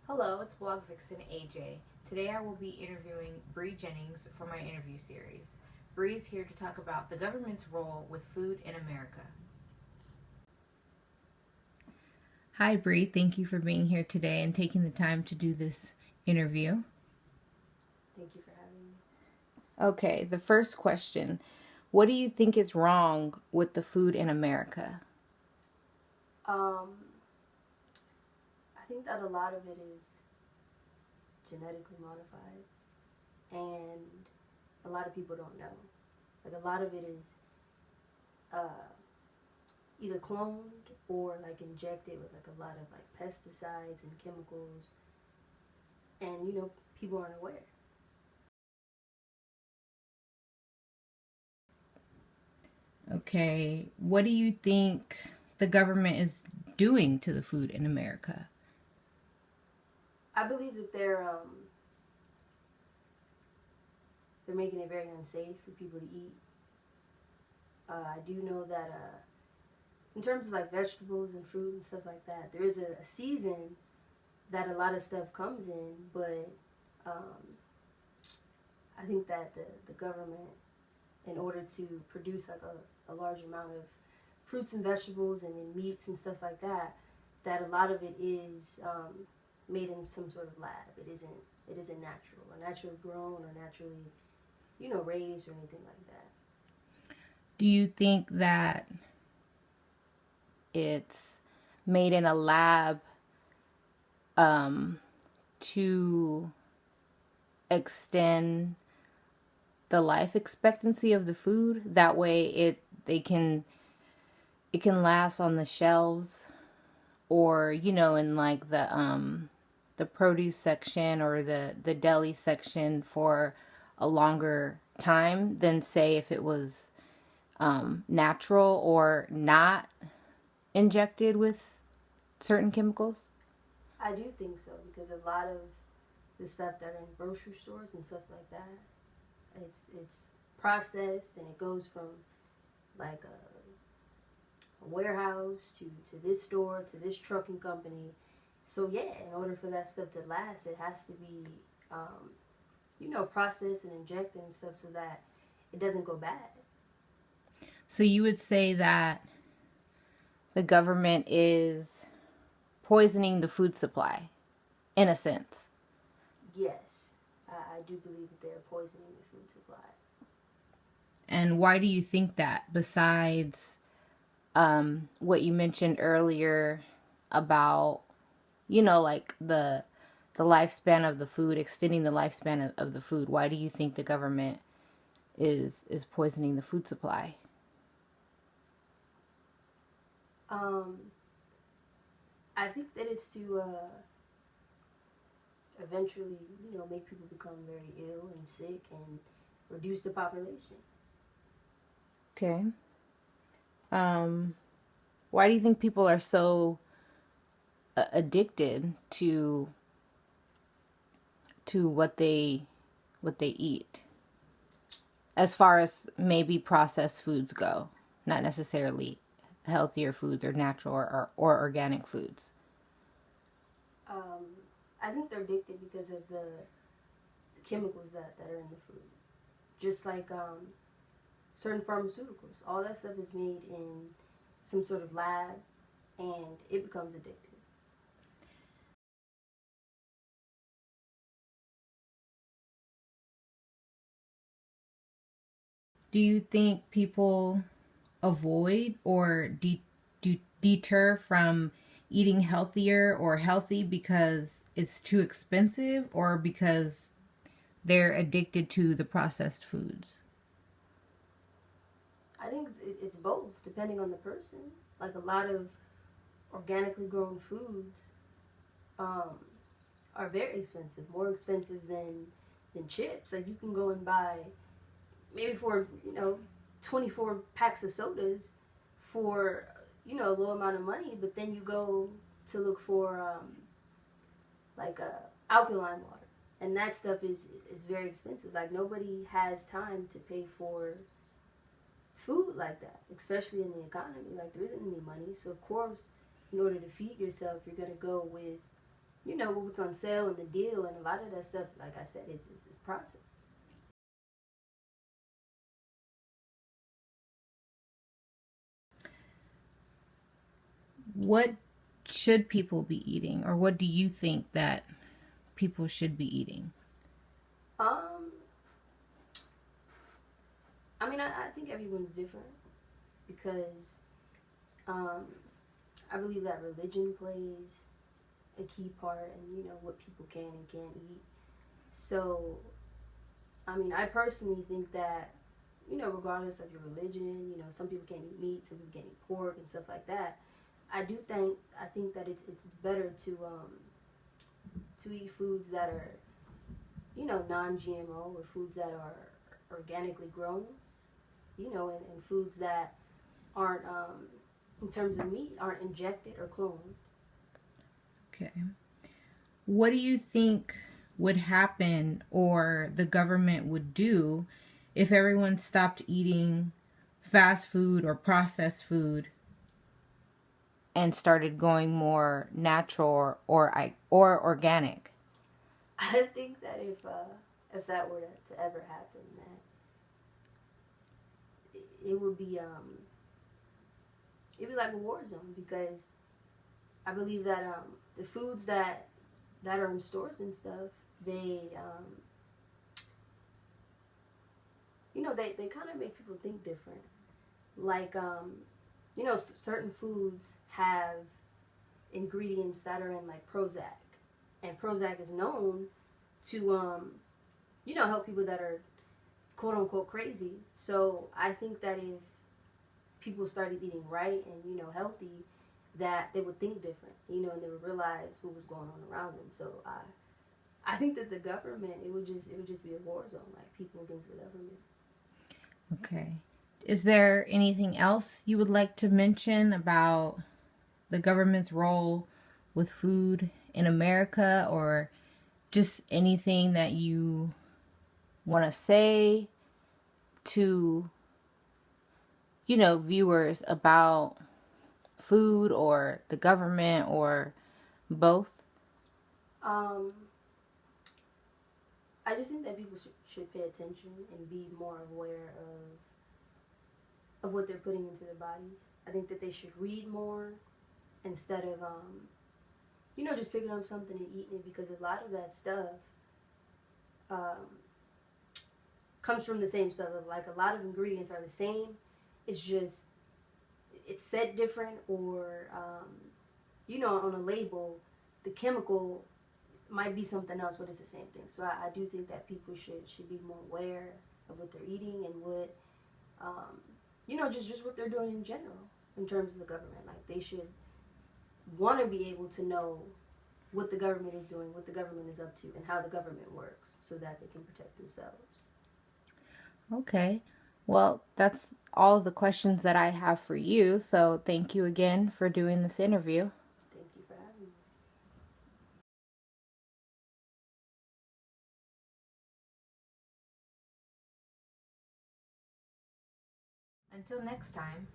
Hello, it's Blog Vixen AJ. Today I will be interviewing Bree Jennings for my interview series. Bree is here to talk about the government's role with food in America. Hi, Bree. Thank you for being here today and taking the time to do this interview. Thank you for having me. Okay, the first question. What do you think is wrong with the food in America? I think that a lot of it is genetically modified, and a lot of people don't know. Like a lot of it is either cloned or like injected with like a lot of like pesticides and chemicals, and people aren't aware. Okay, what do you think the government is doing to the food in America? I believe that they're making it very unsafe for people to eat. I do know that in terms of like vegetables and fruit and stuff like that, there is a season that a lot of stuff comes in, but um, I think that the government, in order to produce like a large amount of fruits and vegetables and then meats and stuff like that, that a lot of it is made in some sort of lab. It isn't natural or naturally grown or naturally raised or anything like that. Do you think that it's made in a lab to extend the life expectancy of the food? That way it can last on the shelves, or in like the produce section or the deli section for a longer time than, say, if it was natural or not injected with certain chemicals? I do think so because a lot of the stuff that are in grocery stores and stuff like that, it's processed and it goes from like a warehouse to this store to this trucking company. So yeah, in order for that stuff to last, it has to be processed and injected and stuff so that it doesn't go bad. So you would say that the government is poisoning the food supply, in a sense. Yes, I do believe that they're poisoning the food supply. And why do you think that, besides what you mentioned earlier about, like the lifespan of the food, extending the lifespan of the food? Why do you think the government is poisoning the food supply? Um, I think that it's to eventually, make people become very ill and sick and reduce the population. Okay. Why do you think people are so addicted to what they eat, as far as maybe processed foods go, not necessarily healthier foods or natural or organic foods? Um, I think they're addicted because of the chemicals that are in the food. Just like certain pharmaceuticals, all that stuff is made in some sort of lab, and it becomes addictive. Do you think people avoid or deter from eating healthier or healthy because it's too expensive, or because they're addicted to the processed foods? I think it's both, depending on the person. Like a lot of organically grown foods um, are very expensive, more expensive than chips. Like you can go and buy maybe for 24 packs of sodas for a low amount of money, but then you go to look for like alkaline water, and that stuff is very expensive. Like nobody has time to pay for food like that, especially in the economy. Like, there isn't any money. So, of course, in order to feed yourself, you're going to go with, what's on sale and the deal. And a lot of that stuff, like I said, is processed. What should people be eating, or what do you think that people should be eating? Um, I mean, I think everyone's different because um, I believe that religion plays a key part in, what people can and can't eat. So, I mean, I personally think that, regardless of your religion, some people can't eat meat, some people can't eat pork and stuff like that. I think that it's better to eat foods that are, non-GMO, or foods that are organically grown, and foods that aren't, in terms of meat, aren't injected or cloned. Okay. What do you think would happen or the government would do if everyone stopped eating fast food or processed food and started going more natural or organic? I think that if that were to ever happen, that it would be it'd be like a war zone, because I believe that the foods that are in stores and stuff, they they kind of make people think different. Like, certain foods have ingredients that are in, like, Prozac, and Prozac is known to help people that are quote unquote crazy. So I think that if people started eating right and, healthy, that they would think different, and they would realize what was going on around them. So I think that the government, it would just be a war zone, like people against the government. Okay. Is there anything else you would like to mention about the government's role with food in America, or just anything that you want to say to, viewers about food or the government or both? Um, I just think that people should pay attention and be more aware of what they're putting into their bodies. I think that they should read more instead of just picking up something and eating it, because a lot of that stuff um, comes from the same stuff. Like, a lot of ingredients are the same. It's just it's said different, or on a label, the chemical might be something else, but it's the same thing. So I do think that people should be more aware of what they're eating and what just what they're doing in general in terms of the government. Like, they should want to be able to know what the government is doing, what the government is up to, and how the government works, so that they can protect themselves. Okay. Well, that's all the questions that I have for you. So thank you again for doing this interview. Thank you for having me. Until next time.